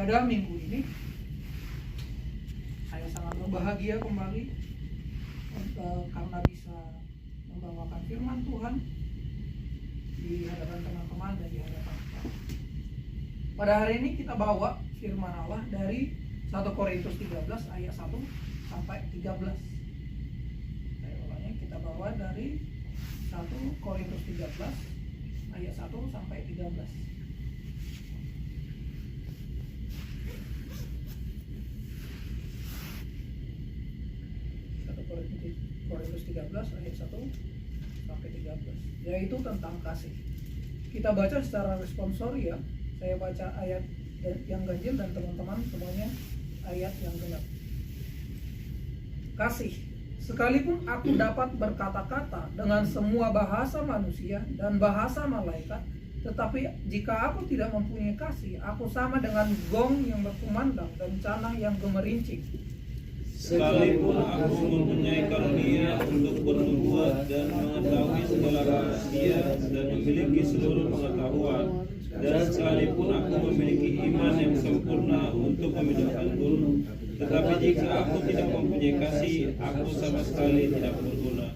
pada minggu ini saya sangat berbahagia kembali karena bisa membawakan firman Tuhan di hadapan teman-teman dan di hadapan kita. Pada hari ini kita bawa firman Allah dari 1 Korintus 13 ayat 1 sampai 13. Saya ulangi, kita bawa dari 1 Korintus 13 ayat 1 sampai 13. 1 Korintus 13 ayat 1 sampai 13, yaitu tentang kasih. Kita baca secara responsori ya. Saya baca ayat yang ganjil dan teman-teman semuanya ayat yang genap. Kasih. Sekalipun aku dapat berkata-kata dengan semua bahasa manusia dan bahasa malaikat, tetapi jika aku tidak mempunyai kasih, aku sama dengan gong yang berkumandang dan canang yang gemerincing. Sekalipun aku mempunyai karunia untuk bernubuat dan mengetahui segala rahasia dan memiliki seluruh pengetahuan, dan sekalipun aku memiliki iman yang sempurna untuk memindahkan gunung, tetapi jika aku tidak mempunyai kasih, aku sama sekali tidak berguna.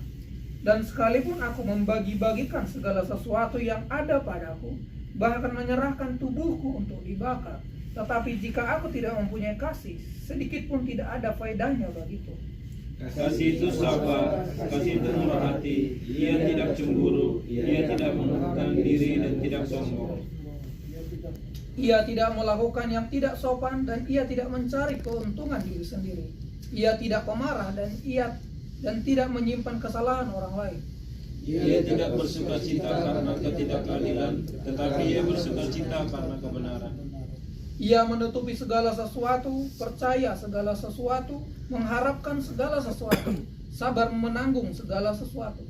Dan sekalipun aku membagi-bagikan segala sesuatu yang ada padaku, bahkan menyerahkan tubuhku untuk dibakar, tetapi jika aku tidak mempunyai kasih, sedikit pun tidak ada faedahnya bagiku. Kasih itu sabar, kasih itu murah hati, ia tidak cemburu, ia tidak mengundurkan diri dan tidak sombong. Ia tidak melakukan yang tidak sopan dan ia tidak mencari keuntungan diri sendiri. Ia tidak pemarah dan tidak menyimpan kesalahan orang lain. Ia tidak bersukacita karena ketidakadilan, tetapi ia bersukacita karena kebenaran. Ia menutupi segala sesuatu, percaya segala sesuatu, mengharapkan segala sesuatu, sabar menanggung segala sesuatu.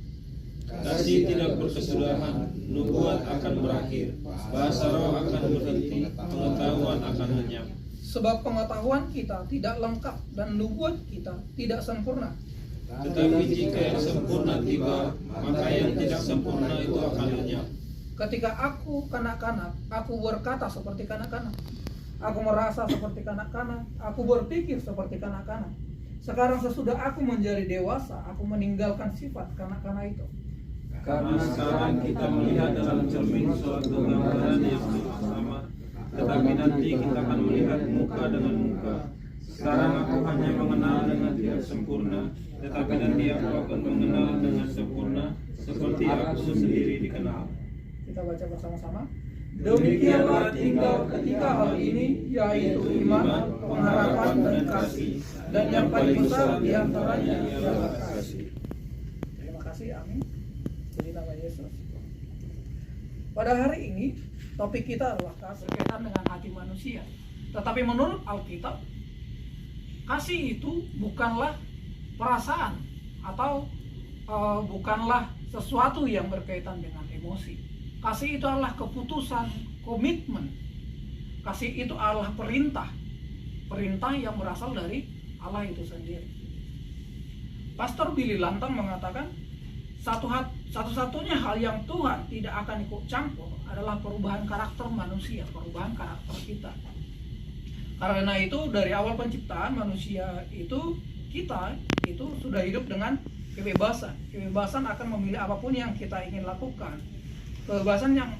Kasih tidak berkesudahan, nubuat akan berakhir, bahasa roh akan berhenti, pengetahuan akan lenyap. Sebab pengetahuan kita tidak lengkap dan nubuat kita tidak sempurna. Tetapi jika yang sempurna tiba, maka yang tidak sempurna itu akan lenyap. Ketika aku kanak-kanak, aku berkata seperti kanak-kanak. Aku merasa seperti kanak-kanak, aku berpikir seperti kanak-kanak. Sekarang sesudah aku menjadi dewasa, aku meninggalkan sifat kanak-kanak itu. Karena sekarang kita melihat dalam cermin suatu gambaran yang sama, tetapi nanti kita akan melihat muka dengan muka. Sekarang aku hanya mengenal dengan tidak sempurna, tetapi nanti aku akan mengenal dengan sempurna, seperti aku sendiri dikenal. Kita baca bersama-sama. Demikianlah tinggal ketika hal ini, yaitu iman, pengharapan, dan kasih. Dan yang paling besar di antaranya ialah kasih. Terima kasih, amin. Jadi nama Yesus. Pada hari ini, topik kita adalah berkaitan dengan hati manusia. Tetapi menurut Alkitab, kasih itu bukanlah perasaan atau bukanlah sesuatu yang berkaitan dengan emosi. Kasih itu adalah keputusan, komitmen. Kasih itu adalah perintah. Perintah yang berasal dari Allah itu sendiri. Pastor Billy Lantang mengatakan, satu-satunya hal yang Tuhan tidak akan ikut campur adalah perubahan karakter manusia, perubahan karakter kita. Karena itu dari awal penciptaan manusia itu, kita itu sudah hidup dengan kebebasan. Kebebasan akan memilih apapun yang kita ingin lakukan. Kebebasan yang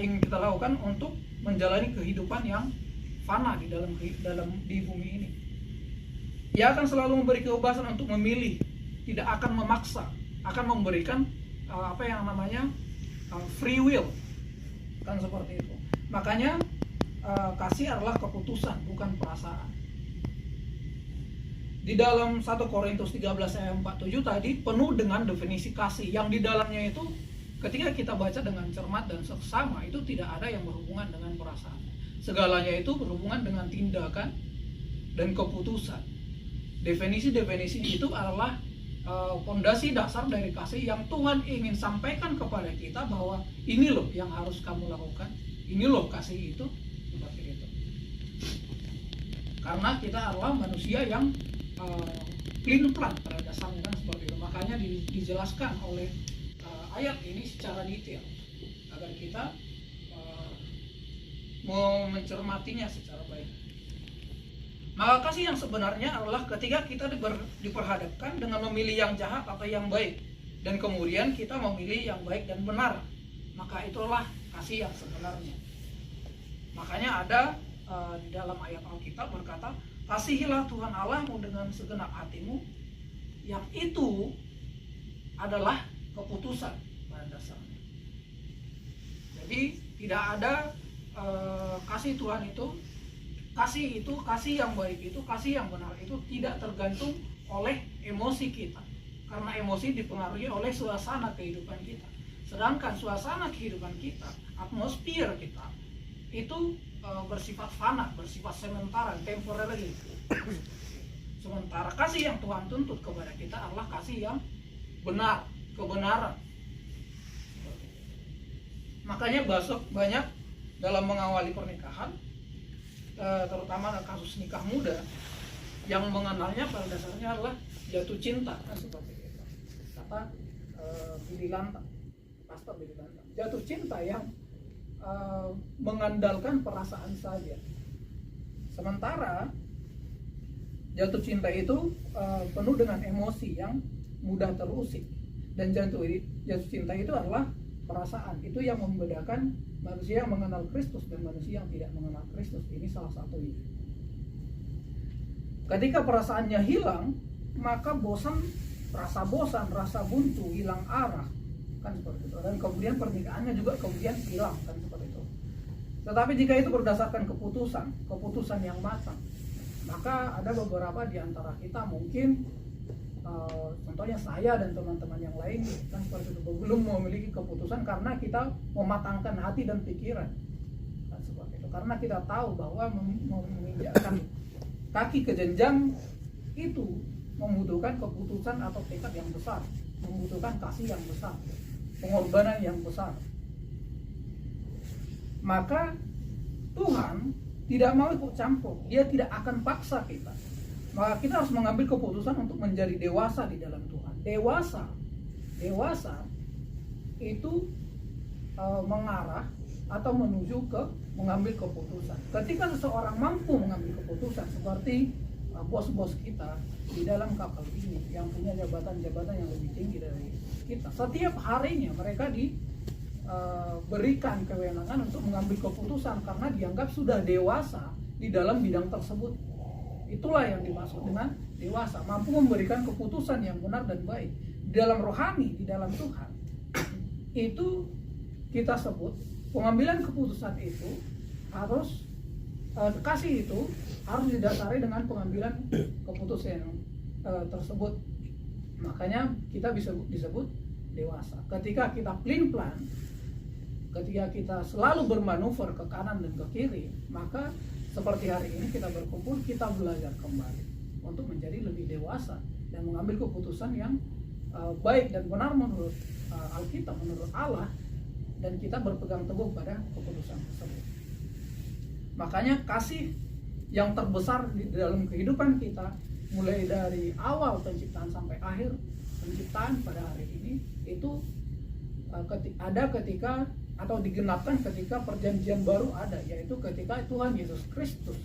ingin kita lakukan untuk menjalani kehidupan yang fana di bumi ini. Ia akan selalu memberi kebebasan untuk memilih, tidak akan memaksa, akan memberikan free will, kan seperti itu. Makanya kasih adalah keputusan, bukan perasaan. Di dalam 1 Korintus 13 ayat 47 tadi penuh dengan definisi kasih, yang di dalamnya itu ketika kita baca dengan cermat dan seksama, itu tidak ada yang berhubungan dengan perasaan. Segalanya itu berhubungan dengan tindakan dan keputusan. Definisi-definisi itu adalah fondasi dasar dari kasih yang Tuhan ingin sampaikan kepada kita, bahwa ini loh yang harus kamu lakukan, ini loh kasih itu, seperti itu. Karena kita adalah manusia yang plan pada dasarnya, kan seperti itu. Makanya dijelaskan oleh ayat ini secara detail agar kita mencermatinya secara baik. Maka kasih yang sebenarnya adalah ketika kita diperhadapkan dengan memilih yang jahat atau yang baik, dan kemudian kita memilih yang baik dan benar, maka itulah kasih yang sebenarnya. Makanya ada di dalam ayat Alkitab berkata, kasihilah Tuhan Allahmu dengan segenap hatimu, yang itu adalah keputusan pada dasarnya. Jadi tidak ada kasih Tuhan itu, kasih yang baik itu, kasih yang benar itu tidak tergantung oleh emosi kita, karena emosi dipengaruhi oleh suasana kehidupan kita. Sedangkan suasana kehidupan kita, atmosfer kita itu bersifat fana, bersifat sementara, temporary. Sementara kasih yang Tuhan tuntut kepada kita adalah kasih yang benar, kebenaran. Makanya banyak dalam mengawali pernikahan, terutama kasus nikah muda, yang mengenalnya pada dasarnya adalah jatuh cinta, seperti itu. Kata Billy Lantam, Pastor Billy Lantam, jatuh cinta yang mengandalkan perasaan saja. Sementara jatuh cinta itu penuh dengan emosi yang mudah terusik, dan jatuh cinta itu adalah perasaan. Itu yang membedakan manusia yang mengenal Kristus dan manusia yang tidak mengenal Kristus. Ini salah satunya. Ketika perasaannya hilang, maka rasa bosan, rasa buntu, hilang arah, kan seperti itu. Dan kemudian pernikahannya juga kemudian hilang, kan seperti itu. Tetapi jika itu berdasarkan keputusan yang matang, maka ada beberapa di antara kita mungkin, contohnya saya dan teman-teman yang lain, kan seperti itu, belum memiliki keputusan karena kita mematangkan hati dan pikiran, kan seperti itu. Karena kita tahu bahwa menginjakkan kaki ke jenjang itu membutuhkan keputusan atau tekad yang besar, membutuhkan kasih yang besar, pengorbanan yang besar. Maka Tuhan tidak mau ikut campur, Dia tidak akan paksa kita. Maka kita harus mengambil keputusan untuk menjadi dewasa di dalam Tuhan. Dewasa itu mengarah atau menuju ke mengambil keputusan. Ketika seseorang mampu mengambil keputusan, seperti bos-bos kita di dalam kapal ini yang punya jabatan-jabatan yang lebih tinggi dari kita, setiap harinya mereka diberikan kewenangan untuk mengambil keputusan karena dianggap sudah dewasa di dalam bidang tersebut. Itulah yang dimaksud dengan dewasa, mampu memberikan keputusan yang benar dan baik. Di dalam rohani, di dalam Tuhan, itu kita sebut pengambilan keputusan itu harus, kasih itu harus didasari dengan pengambilan keputusan tersebut. Makanya kita bisa disebut dewasa. Ketika kita plan, ketika kita selalu bermanuver ke kanan dan ke kiri, maka seperti hari ini kita berkumpul, kita belajar kembali untuk menjadi lebih dewasa dan mengambil keputusan yang baik dan benar menurut Alkitab, menurut Allah, dan kita berpegang teguh pada keputusan tersebut. Makanya kasih yang terbesar di dalam kehidupan kita, mulai dari awal penciptaan sampai akhir penciptaan pada hari ini, itu ada ketika atau digenapkan ketika perjanjian baru ada, yaitu ketika Tuhan Yesus Kristus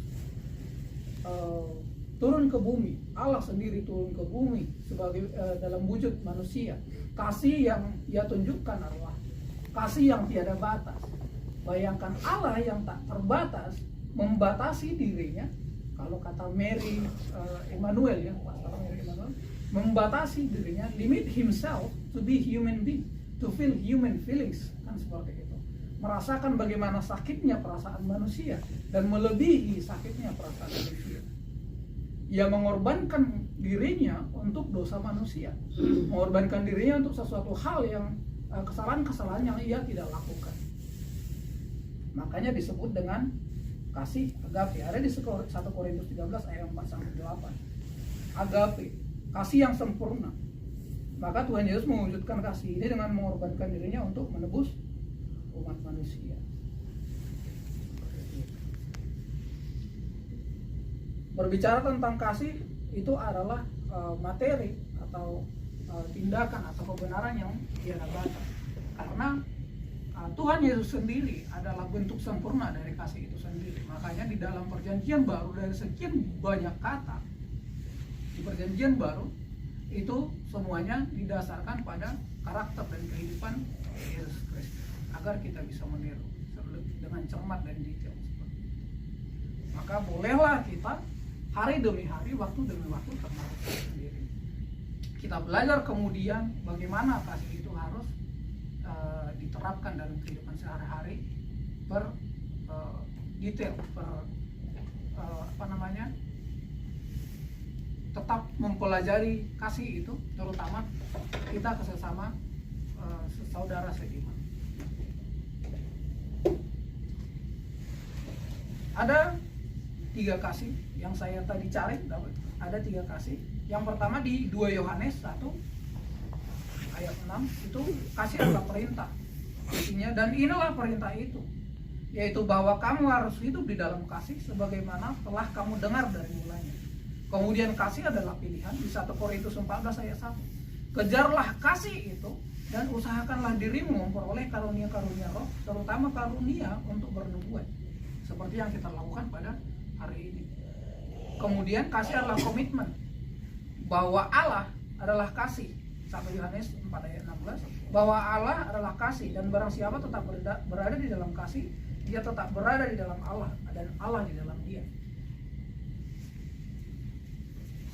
turun ke bumi. Allah sendiri turun ke bumi sebagai dalam wujud manusia. Kasih yang Dia tunjukkan adalah kasih yang tiada batas. Bayangkan Allah yang tak terbatas membatasi dirinya, kalau kata Mary Emmanuel, ya, Pastor Mary Emmanuel, membatasi dirinya, limit himself to be human being, to feel human feelings, kan seperti itu. Merasakan bagaimana sakitnya perasaan manusia dan melebihi sakitnya perasaan manusia. Ia mengorbankan dirinya untuk dosa manusia, mengorbankan dirinya untuk sesuatu hal yang kesalahan-kesalahan yang ia tidak lakukan. Makanya disebut dengan kasih agape. Ada di 1 Korintus 13 ayat 4-8. Agape, kasih yang sempurna. Maka Tuhan Yesus mewujudkan kasih ini dengan mengorbankan dirinya untuk menebus umat manusia. Berbicara tentang kasih itu adalah materi atau tindakan atau kebenaran yang tiada batas. Karena Tuhan Yesus sendiri adalah bentuk sempurna dari kasih itu sendiri. Makanya di dalam perjanjian baru, dari sekian banyak kata di perjanjian baru itu semuanya didasarkan pada karakter dan kehidupan Yesus Kristus, agar kita bisa meniru dengan cermat dan detail seperti itu. Maka bolehlah kita hari demi hari, waktu demi waktu termasuk sendiri. Kita belajar kemudian bagaimana kasih itu harus diterapkan dalam kehidupan sehari-hari per detail, tetap mempelajari kasih itu, terutama kita sesama saudara seiman. Ada 3 kasih yang saya tadi cari, ada 3 kasih. Yang pertama di 2 Yohanes 1 ayat 6, itu kasih adalah perintah isinya, dan inilah perintah itu, yaitu bahwa kamu harus hidup di dalam kasih sebagaimana telah kamu dengar dari mulanya. Kemudian kasih adalah pilihan di 1 Korintus 14 ayat 1. Kejarlah kasih itu dan usahakanlah dirimu memperoleh karunia-karunia roh, terutama karunia untuk bernubuat, seperti yang kita lakukan pada hari ini. Kemudian kasih adalah komitmen bahwa Allah adalah kasih. 1 Yohanes 4 ayat 16, bahwa Allah adalah kasih, dan barang siapa tetap berada di dalam kasih, dia tetap berada di dalam Allah dan Allah di dalam dia.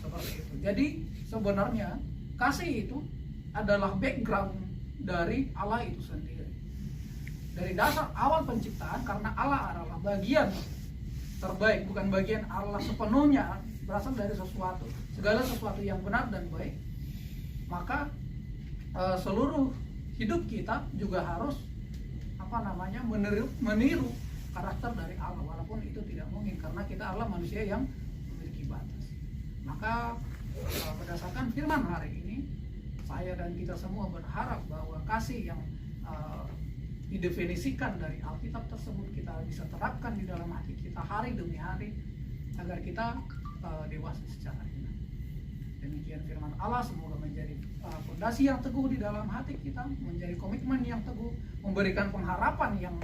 Seperti itu. Jadi sebenarnya kasih itu adalah background dari Allah itu sendiri. Dari dasar awal penciptaan, karena Allah adalah bagian terbaik, bukan bagian Allah sepenuhnya, berasal dari sesuatu, segala sesuatu yang benar dan baik. Maka seluruh hidup kita juga harus meniru karakter dari Allah, walaupun itu tidak mungkin karena kita adalah manusia yang memiliki batas. Maka berdasarkan firman hari ini, saya dan kita semua berharap bahwa kasih yang didefinisikan dari Alkitab tersebut kita bisa terapkan di dalam hati kita hari demi hari, agar kita dewasa secara iman. Demikian firman Allah, semoga menjadi fondasi yang teguh di dalam hati kita, menjadi komitmen yang teguh, memberikan pengharapan yang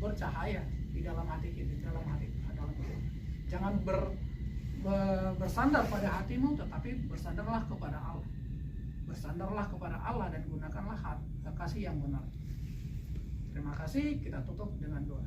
bercahaya di dalam hati kita, dalam kita. Jangan bersandar pada hatimu, tetapi bersandarlah kepada Allah. Bersandarlah kepada Allah dan gunakanlah kasih yang benar. Terima kasih, kita tutup dengan doa.